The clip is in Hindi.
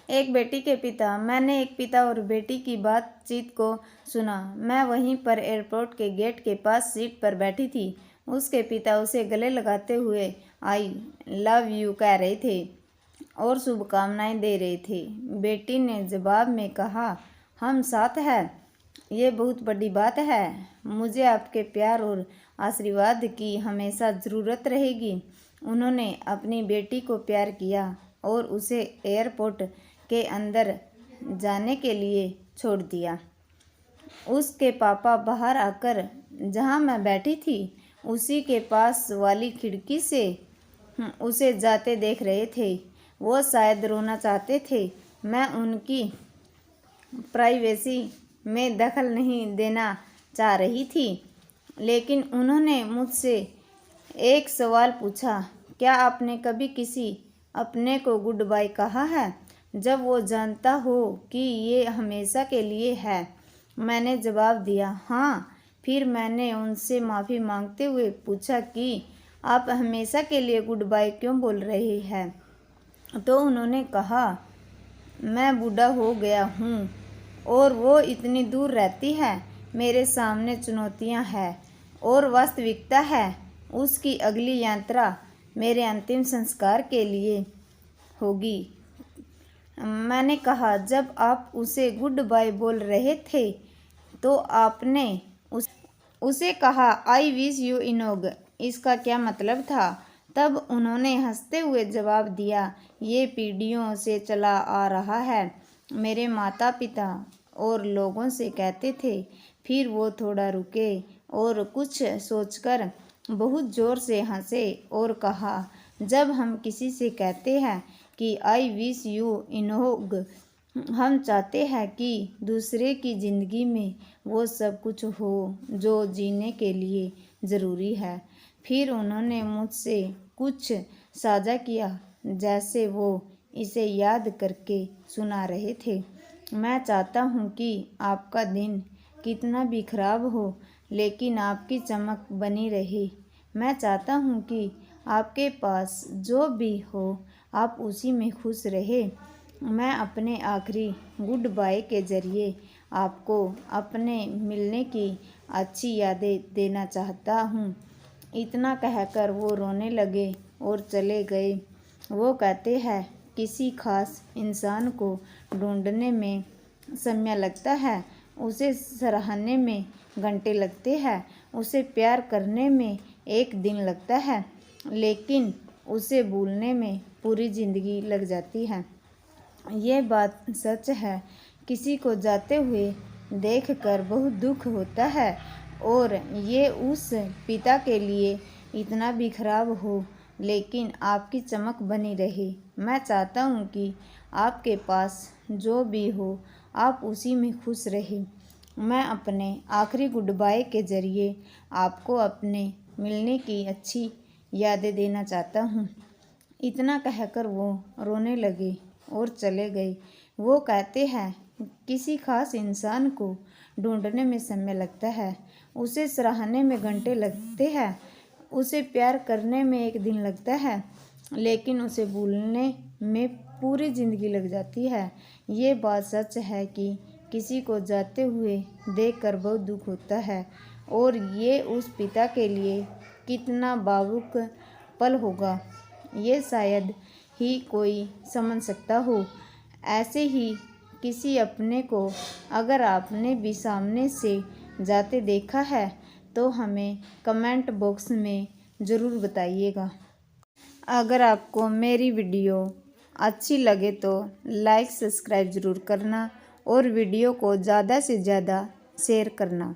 एक बेटी के पिता। मैंने एक पिता और बेटी की बातचीत को सुना। मैं वहीं पर एयरपोर्ट के गेट के पास सीट पर बैठी थी। उसके पिता उसे गले लगाते हुए आई लव यू कह रहे थे और शुभकामनाएं दे रहे थे। बेटी ने जवाब में कहा, हम साथ हैं, ये बहुत बड़ी बात है। मुझे आपके प्यार और आशीर्वाद की हमेशा ज़रूरत रहेगी। उन्होंने अपनी बेटी को प्यार किया और उसे एयरपोर्ट के अंदर जाने के लिए छोड़ दिया। उसके पापा बाहर आकर जहां मैं बैठी थी उसी के पास वाली खिड़की से उसे जाते देख रहे थे। वो शायद रोना चाहते थे। मैं उनकी प्राइवेसी में दखल नहीं देना चाह रही थी, लेकिन उन्होंने मुझसे एक सवाल पूछा, क्या आपने कभी किसी अपने को गुड बाय कहा है जब वो जानता हो कि ये हमेशा के लिए है? मैंने जवाब दिया, हाँ। फिर मैंने उनसे माफ़ी मांगते हुए पूछा कि आप हमेशा के लिए गुड बाय क्यों बोल रहे हैं? तो उन्होंने कहा, मैं बूढ़ा हो गया हूँ और वो इतनी दूर रहती है। मेरे सामने चुनौतियाँ हैं और वास्तविकता है। उसकी अगली यात्रा मेरे अंतिम संस्कार के लिए होगी। मैंने कहा, जब आप उसे गुड बाय बोल रहे थे तो आपने उसे कहा आई विश यू इनोग, इसका क्या मतलब था? तब उन्होंने हंसते हुए जवाब दिया, ये पीढ़ियों से चला आ रहा है। मेरे माता पिता और लोगों से कहते थे। फिर वो थोड़ा रुके और कुछ सोचकर बहुत ज़ोर से हंसे और कहा, जब हम किसी से कहते हैं कि आई विश यू इनोग, हम चाहते हैं कि दूसरे की ज़िंदगी में वो सब कुछ हो जो जीने के लिए ज़रूरी है। फिर उन्होंने मुझसे कुछ साझा किया जैसे वो इसे याद करके सुना रहे थे। मैं चाहता हूँ कि आपका दिन कितना भी खराब हो लेकिन आपकी चमक बनी रहे। मैं चाहता हूँ कि आपके पास जो भी हो आप उसी में खुश रहे। मैं अपने आखिरी गुड बाय के ज़रिए आपको अपने मिलने की अच्छी यादें देना चाहता हूँ। इतना कहकर वो रोने लगे और चले गए। वो कहते हैं, किसी खास इंसान को ढूंढने में समय लगता है, उसे सराहने में घंटे लगते हैं, उसे प्यार करने में एक दिन लगता है, लेकिन उसे भूलने में पूरी ज़िंदगी लग जाती है। ये बात सच है। किसी को जाते हुए देखकर बहुत दुख होता है और ये उस पिता के लिए इतना भी खराब हो, लेकिन आपकी चमक बनी रहे। मैं चाहता हूँ कि आपके पास जो भी हो आप उसी में खुश रहें। मैं अपने आखिरी गुड बाय के ज़रिए आपको अपने मिलने की अच्छी यादें देना चाहता हूँ। इतना कहकर वो रोने लगे और चले गए। वो कहते हैं, किसी खास इंसान को ढूंढने में समय लगता है, उसे सराहने में घंटे लगते हैं, उसे प्यार करने में एक दिन लगता है, लेकिन उसे भूलने में पूरी ज़िंदगी लग जाती है। ये बात सच है कि किसी को जाते हुए देखकर बहुत दुख होता है और ये उस पिता के लिए कितना भावुक पल होगा, ये शायद ही कोई समझ सकता हो। ऐसे ही किसी अपने को अगर आपने भी सामने से जाते देखा है तो हमें कमेंट बॉक्स में ज़रूर बताइएगा। अगर आपको मेरी वीडियो अच्छी लगे तो लाइक सब्सक्राइब ज़रूर करना और वीडियो को ज़्यादा से ज़्यादा शेयर करना।